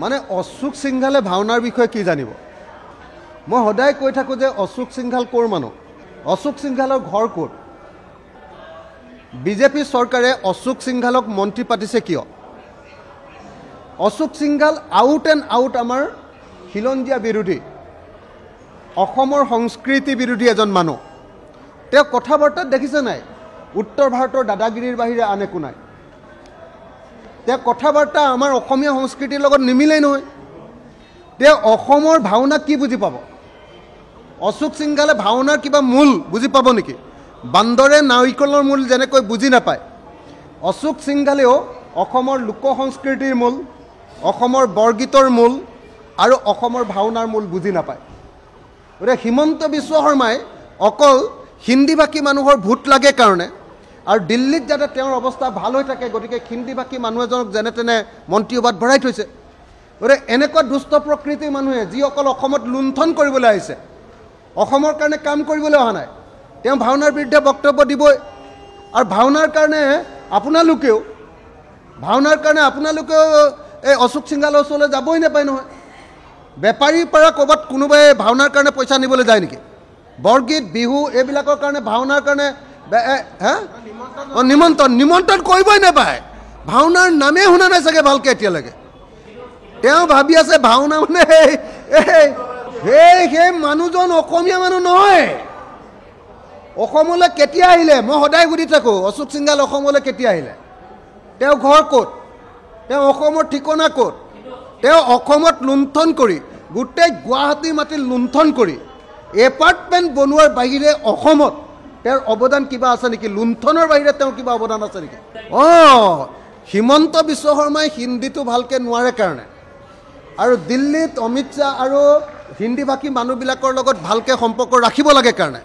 মানে অশোক সিংঘালে ভাওনাৰ বিষয়ে কি জানিব মই সদায় কৈ থাকোঁ যে অশোক সিংঘাল ক'ৰ মানুহ অশোক সিংঘালৰ ঘৰ ক'ত বিজেপি চৰকাৰে অশোক সিংঘালক মন্ত্ৰী পাতিছে কিয় Ashok Singhal out and out আমাৰ খিলঞ্জীয়া বিৰোধী অসমৰ সংস্কৃতি বিৰোধী এজন মানুহ তেওঁ কথা বাৰ্তাত দেখিছে নাই উত্তৰ ভাৰতৰ দাদাগিৰিৰ বাহিৰে আন একো নাই তেওঁ কথা বাৰ্তা আমাৰ অসমীয়া সংস্কৃতিৰ লগত নিমিলেই নহয় তেওঁ অসমৰ ভাওনা কি বুজি পাব অশোক সিংঘালে ভাওনাৰ কিবা মূল বুজি পাব নেকি বান্দৰে নাৰিকলৰ মূল যেনেকৈ বুজি নাপায় অশোক সিংঘালেও অসমৰ লোক সংস্কৃতিৰ মূল অসমৰ বৰগীতৰ মূল আৰু অসমৰ ভাওনাৰ মূল বুজি নাপায় গতিকে হিমন্ত বিশ্ব শৰ্মাই অকল হিন্দীভাষী মানুহৰ ভোট লাগে কাৰণে আৰু দিল্লীত যাতে তেওঁৰ অৱস্থা ভাল হৈ থাকে গতিকে হিন্দীভাষী মানুহ এজনক যেনে তেনে মন্ত্ৰীসভাত ভৰাই থৈছে গতিকে এনেকুৱা দুষ্ট প্ৰকৃতিৰ মানুহে যি অকল অসমত লুণ্ঠন কৰিবলৈ আহিছে অসমৰ কাৰণে কাম কৰিবলৈ অহা নাই তেওঁ ভাওনাৰ বিৰুদ্ধে বক্তব্য দিবই আৰু ভাওনাৰ কাৰণে আপোনালোকেও এই অশোক সিংঘালৰ ওচৰলৈ যাবই নাপায় নহয় বেপাৰীৰ পৰা ক'ৰবাত কোনোবাই ভাওনাৰ কাৰণে পইচা নিবলৈ যায় নেকি বৰগীত বিহু এইবিলাকৰ কাৰণে ভাওনাৰ কাৰণে নিমন্ত্ৰণ কৰিবই নাপায় ভাওনাৰ নামেই শুনা নাই চাগে ভালকৈ এতিয়ালৈকে তেওঁ ভাবি আছে ভাওনা মানে সেই মানুহজন অসমীয়া মানুহ নহয় অসমলৈ কেতিয়া আহিলে মই সদায় সুধি থাকোঁ অশোক সিংঘাল অসমলৈ কেতিয়া আহিলে তেওঁ ঘৰ ক'ত তেওঁ অসমৰ ঠিকনা ক'ত তেওঁ অসমত লুণ্ঠন কৰি গোটেই গুৱাহাটী মাটি লুণ্ঠন কৰি এপাৰ্টমেণ্ট বনোৱাৰ বাহিৰে অসমত তেওঁৰ অৱদান কিবা আছে নেকি লুণ্ঠনৰ বাহিৰে তেওঁৰ কিবা অৱদান আছে নেকি হিমন্ত বিশ্ব শৰ্মাই হিন্দীটো ভালকৈ নোৱাৰে কাৰণে আৰু দিল্লীত অমিত শ্বাহ আৰু হিন্দীভাষী মানুহবিলাকৰ লগত ভালকৈ সম্পৰ্ক ৰাখিব লাগে কাৰণে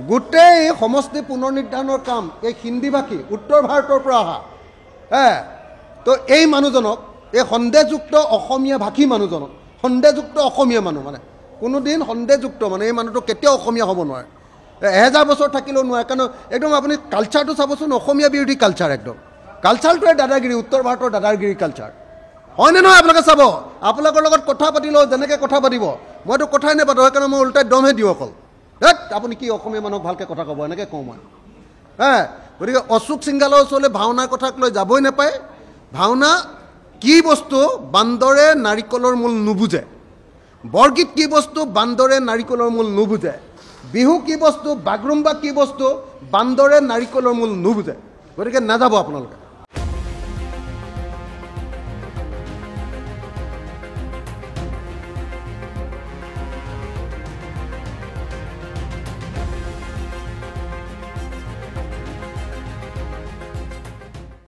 গোটেই সমষ্টি পুনৰ নিৰ্ধাৰণৰ কাম এই হিন্দীভাষী উত্তৰ ভাৰতৰ পৰা অহা তো এই মানুহজনক এই সন্দেহযুক্ত অসমীয়া ভাষী মানুহজনক সন্দেহযুক্ত অসমীয়া মানুহ মানে কোনোদিন সন্দেহযুক্ত মানে এই মানুহটো কেতিয়াও অসমীয়া হ'ব নোৱাৰে 1000 বছৰ থাকিলেও নোৱাৰে কাৰণ একদম আপুনি কালচাৰটো চাবচোন অসমীয়া বিৰোধী কালচাৰ একদম কালচাৰটোৱে দাদাগিৰি উত্তৰ ভাৰতৰ দাদাগিৰি কালচাৰ হয়নে নহয় আপোনালোকে চাব আপোনালোকৰ লগত কথা পাতিলেও যেনেকৈ কথা পাতিব মইতো কথাই নাপাতো সেইকাৰণে মই ওলটাই দমহে দিওঁ অকল আপুনি কি অসমীয়া মানুহক ভালকৈ কথা ক'ব এনেকৈ কওঁ মই গতিকে অশোক সিংঘালৰ ওচৰলৈ ভাওনাৰ কথাক লৈ যাবই নাপায় ভাওনা কি বস্তু বান্দৰে নাৰিকলৰ মূল নুবুজে বৰগীত কি বস্তু বান্দৰে নাৰিকলৰ মূল নুবুজে বিহু কি বস্তু বাগৰুম্বা কি বস্তু বান্দৰে নাৰিকলৰ মূল নুবুজে গতিকে নাযাব আপোনালোকে